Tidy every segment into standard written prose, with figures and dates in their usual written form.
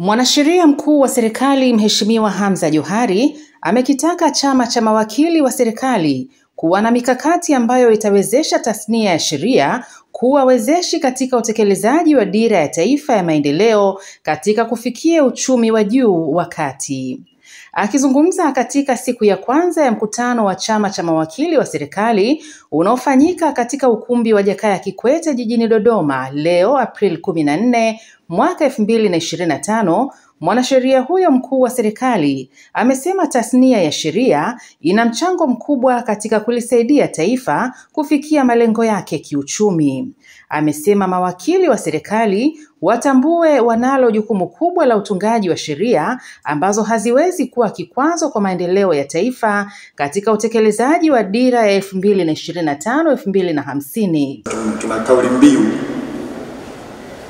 Mwanasheria mkuu wa serikali Mheshimiwa Hamza Johari amekitaka chama cha mawakili wa serikali kuwa na mikakati ambayo itawezesha tasnia ya sheria kuwa wezeshi katika utekelezaji wa dira ya taifa ya maendeleo katika kufikia uchumi wa juu wa kati. Akizungumza katika siku ya kwanza ya mkutano wa chama cha mawakili wa serikali unaofanyika katika ukumbi wa Jakaya Kikwete jijini Dodoma leo April 14 mwaka 2025, mwanasheria huyo mkuu wa serikali amesema tasnia ya sheria ina mchango mkubwa katika kulisaidia taifa kufikia malengo yake kiuchumi. Amesema mawakili wa serikali watambue wanalo jukumu kubwa la utungaji wa sheria ambazo haziwezi kuwa kikwazo kwa maendeleo ya taifa katika utekelezaji wa dira ya 2025-2050. Tuna kauli mbiu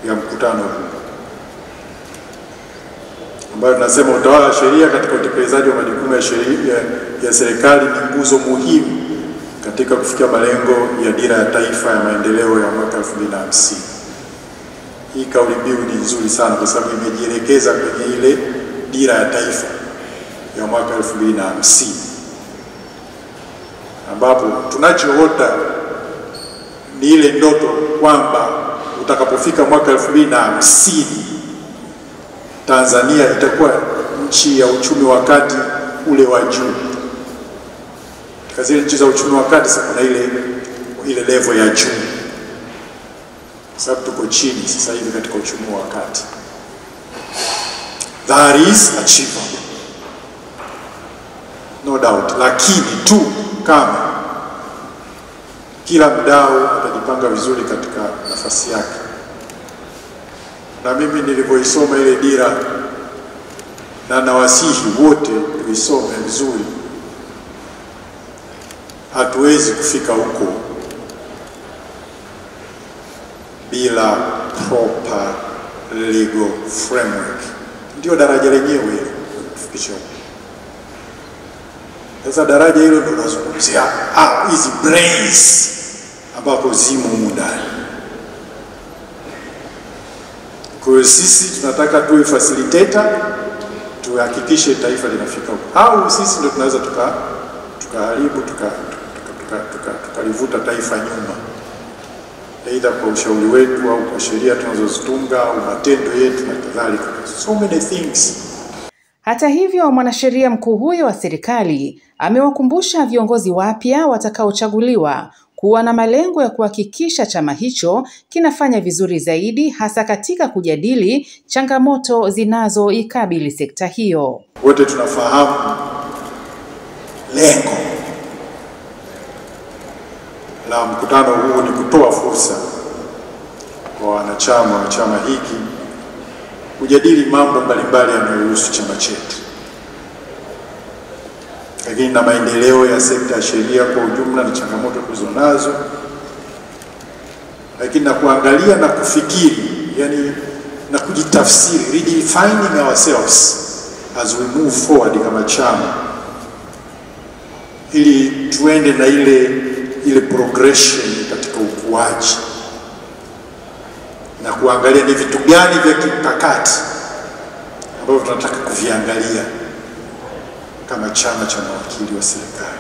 ya mkutano huu ambayo tunasema utawala wa sheria katika utekelezaji wa majukumu ya sheria ya serikali ni nguzo muhimu katika kufikia malengo ya dira ya taifa ya maendeleo ya mwaka 2050. Hii kauli mbiu ni nzuri sana kwa sababu imejielekeza kwenye ile dira ya taifa ya mwaka 2050, ambapo tunachoota ni ile ndoto kwamba utakapofika mwaka 2050 Tanzania itakuwa nchi ya uchumi wa kati ule wa juu. Kazi nchi za uchumi wa kati sasa kuna ile level ya juu. Sababu tuko chini sasa hivi katika uchumi wa kati. That is achievable, no doubt, lakini tu kama kila mdau atajipanga vizuri katika nafasi yake. Na mimi nilivyoisoma ile dira na nawasihi wote tuisome vizuri, hatuwezi kufika huko bila proper legal framework. Ndio daraja lenyewe kufikisha huko. Sasa daraja hilo ndio tunazungumzia hizi brains ambapo zimo ndani. Kwa hiyo sisi tunataka tuwe facilitator, tuhakikishe taifa linafika huko. Au sisi ndio tunaweza tukaharibu tukalivuta taifa nyuma, aidha kwa ushauri wetu au kwa sheria tunazozitunga au matendo yetu na kadhalika. So many things. Hata hivyo, mwanasheria mkuu huyo wa serikali amewakumbusha viongozi wapya watakaochaguliwa kuwa na malengo ya kuhakikisha chama hicho kinafanya vizuri zaidi, hasa katika kujadili changamoto zinazoikabili sekta hiyo. Wote tunafahamu lengo la mkutano huu ni kutoa fursa kwa wanachama wa chama hiki kujadili mambo mbalimbali yanayohusu chama chetu, lakini na maendeleo ya sekta ya sheria kwa ujumla na changamoto tulizonazo, lakini na kuangalia na kufikiri, yani na kujitafsiri, redefining ourselves as we move forward kama chama, ili tuende na ile progression katika ukuaji, na kuangalia ni vitu gani vya kimkakati ambavyo tunataka kuviangalia kama chama cha mawakili wa serikali.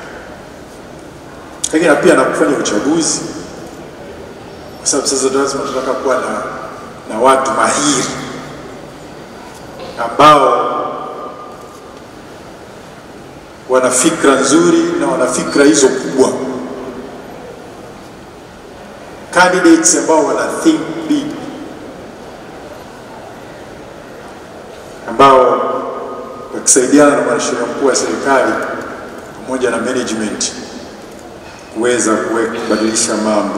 Lakini pia na kufanya uchaguzi, kwa sababu sasa lazima tunataka kuwa na watu mahiri ambao wana fikra nzuri na wana fikra hizo kubwa, candidates ambao wana think big, ambao wakisaidiana na mwanasheria mkuu wa serikali pamoja na management kuweza kubadilisha mambo.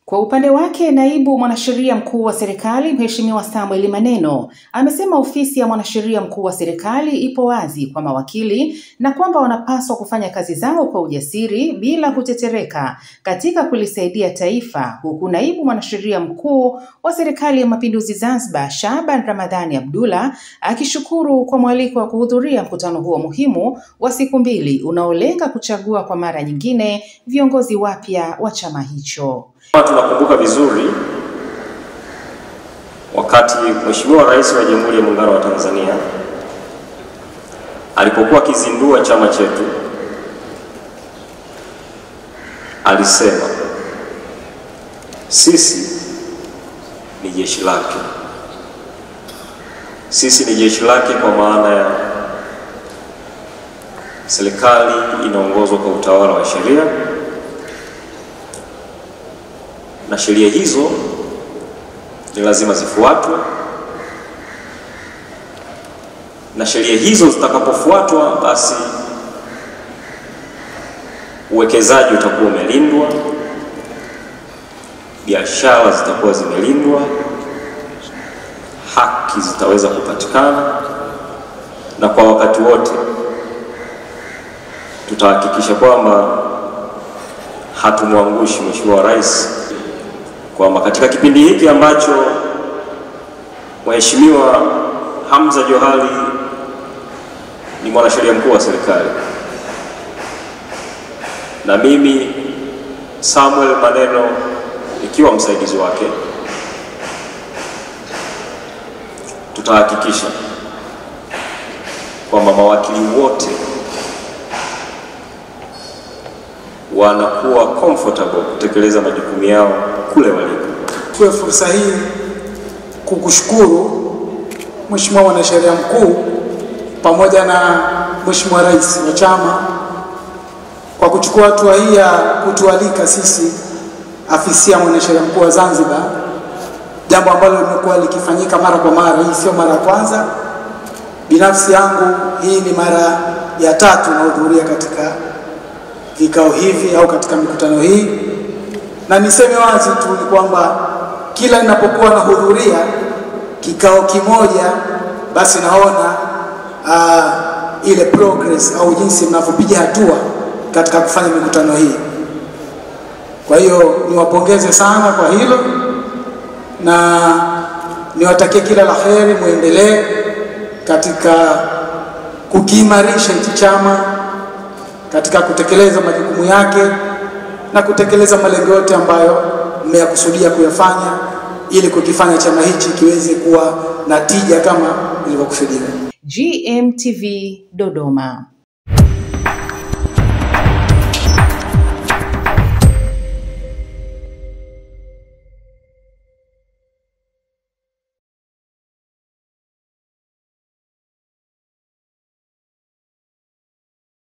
Kwa upande wake, naibu mwanasheria mkuu wa serikali Mheshimiwa Samuel Maneno amesema ofisi ya mwanasheria mkuu wa serikali ipo wazi kwa mawakili na kwamba wanapaswa kufanya kazi zao kwa ujasiri bila kutetereka katika kulisaidia taifa, huku naibu mwanasheria mkuu wa serikali ya Mapinduzi Zanzibar Shaaban Ramadhani Abdullah akishukuru kwa mwaliko wa kuhudhuria mkutano huo muhimu wa siku 2 unaolenga kuchagua kwa mara nyingine viongozi wapya wa chama hicho. Tunakumbuka vizuri wakati Mheshimiwa Rais wa Jamhuri ya Muungano wa Tanzania alipokuwa akizindua chama chetu, alisema sisi ni jeshi lake. Sisi ni jeshi lake kwa maana ya serikali inaongozwa kwa utawala wa sheria, na sheria hizo ni lazima zifuatwe, na sheria hizo zitakapofuatwa basi uwekezaji utakuwa umelindwa, biashara zitakuwa zimelindwa, haki zitaweza kupatikana, na kwa wakati wote tutahakikisha kwamba hatumwangushi Mheshimiwa Rais, kwamba katika kipindi hiki ambacho Mheshimiwa Hamza Johari ni mwanasheria mkuu wa serikali na mimi Samuel Maneno ikiwa msaidizi wake, tutahakikisha kwamba mawakili wote wanakuwa comfortable kutekeleza majukumu yao kule waliko. Kwa fursa hii kukushukuru Mheshimiwa Mwanasheria Mkuu pamoja na Mheshimiwa Rais wa chama kwa kuchukua hatua hii ya kutualika sisi afisi ya Mwanasheria Mkuu wa Zanzibar, jambo ambalo limekuwa likifanyika mara kwa mara. Hii sio mara ya kwanza. Binafsi yangu hii ni mara ya 3 nahudhuria katika vikao hivi au katika mikutano hii, na niseme wazi tu ni kwamba kila ninapokuwa nahudhuria kikao kimoja basi naona ile progress au jinsi mnavyopiga hatua katika kufanya mikutano hii. Kwa hiyo niwapongeze sana kwa hilo na niwatakie kila la kheri, muendelee katika kukiimarisha hichi chama katika kutekeleza majukumu yake na kutekeleza malengo yote ambayo mmeyakusudia kuyafanya ili kukifanya chama hichi kiweze kuwa na tija kama ilivyokusudiwa. GMTV Dodoma.